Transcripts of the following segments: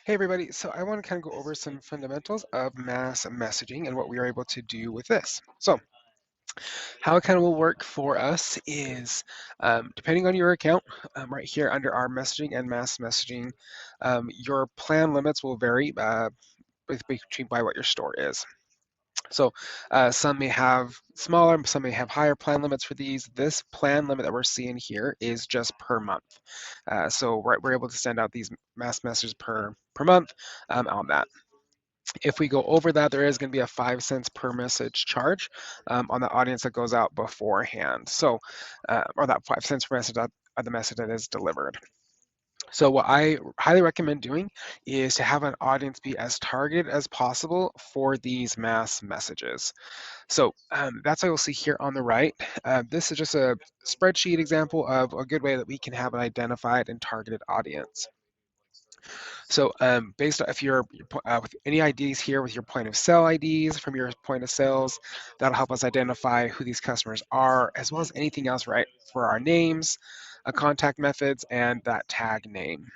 Hey everybody, so I want to kind of go over some fundamentals of mass messaging and what we are able to do with this. So how it kind of will work for us is, depending on your account, right here under our messaging and mass messaging, your plan limits will vary between by what your store is. So some may have smaller, some may have higher plan limits for these. This plan limit that we're seeing here is just per month. So we're able to send out these mass messages per month on that. If we go over that, there is going to be a 5 cents per message charge on the audience that goes out beforehand. So, or that 5 cents per message the message that is delivered. So what I highly recommend doing is to have an audience be as targeted as possible for these mass messages. So that's what you'll see here on the right. This is just a spreadsheet example of a good way that we can have an identified and targeted audience. So based on if you're with any IDs here with your point of sale IDs from your point of sales, that'll help us identify who these customers are, as well as anything else, right, for our names, contact methods, and that tag name.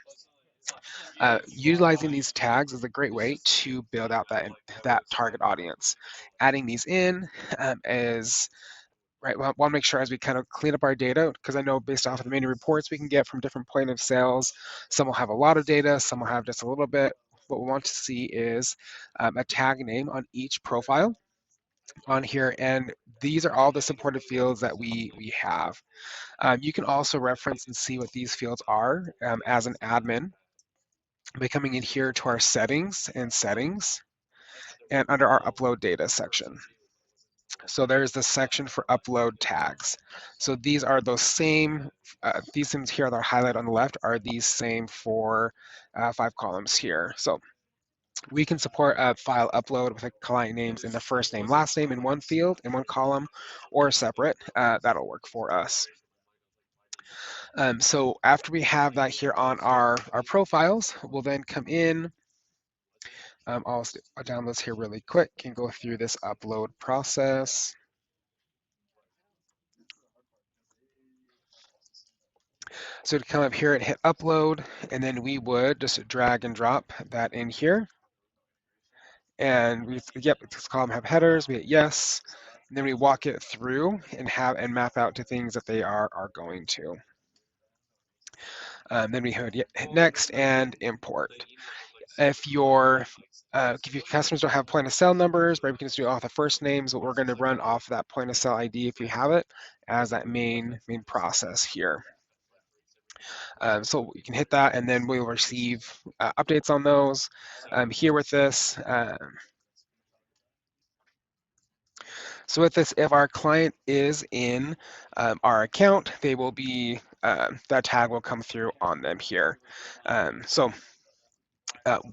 Utilizing these tags is a great way to build out that target audience. Adding these in is right. We want to make sure as we kind of clean up our data, because I know based off of the many reports we can get from different point of sales, some will have a lot of data, some will have just a little bit. What we want to see is a tag name on each profile on here, and these are all the supported fields that we have. You can also reference and see what these fields are as an admin by coming in here to our settings and under our upload data section. So there's the section for upload tags. So these are those same, these things here that are highlighted on the left are these same for 5 columns here. So we can support a file upload with the client names in the first name, last name in one field, in one column, or separate. That'll work for us. So after we have that here on our profiles, we'll then come in. I'll download this here really quick and go through this upload process. So to come up here and hit upload, and then we would just drag and drop that in here. And yep, this column have headers, we hit yes, and then we walk it through and map out to things that they are going to. Then we hit next and import. If your customers don't have point of sale numbers, but we can just do off the first names, but we're going to run off that point of sale ID if you have it as that main process here. So you can hit that, and then we'll receive updates on those. Here with this, so with this, if our client is in our account, they will be that tag will come through on them here. So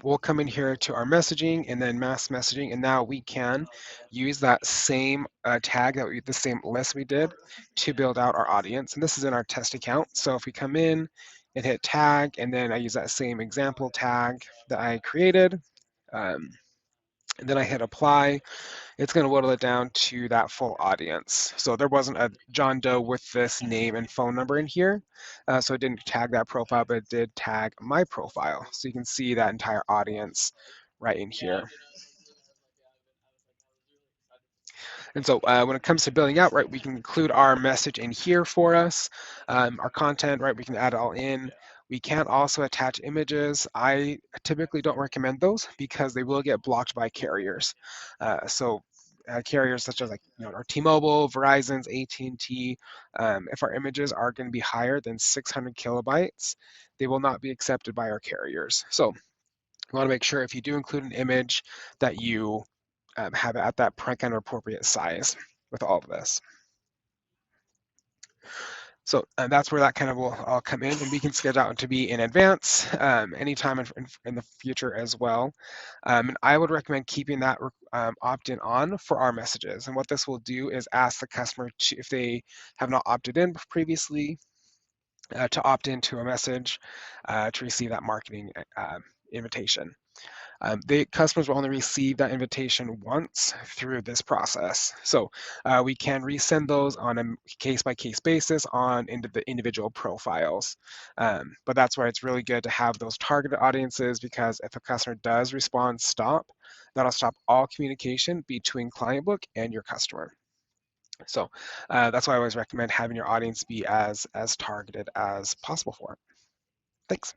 we'll come in here to our messaging and then mass messaging, and now we can use that same tag, the same list we did to build out our audience. And this is in our test account. So if we come in and hit tag, and then I use that same example tag that I created, and then I hit apply, it's going to whittle it down to that full audience. So there wasn't a John Doe with this name and phone number in here. So it didn't tag that profile, but it did tag my profile. So you can see that entire audience right in here. And so when it comes to building out, right, we can include our message in here for us, our content, right, we can add it all in. We can also attach images. I typically don't recommend those because they will get blocked by carriers. Carriers such as our T-Mobile, Verizon's, AT&T, if our images are going to be higher than 600 kilobytes, they will not be accepted by our carriers. So you want to make sure if you do include an image that you have it at that kind of appropriate size with all of this. So that's where that kind of will all come in, and we can schedule out to be in advance anytime in the future as well. And I would recommend keeping that opt-in on for our messages. And what this will do is ask the customer if they have not opted in previously to opt into a message to receive that marketing invitation. The customers will only receive that invitation once through this process. So we can resend those on a case-by-case basis on into the individual profiles. But that's where it's really good to have those targeted audiences, because if a customer does respond stop, that'll stop all communication between Clientbook and your customer. So that's why I always recommend having your audience be as targeted as possible for it. Thanks.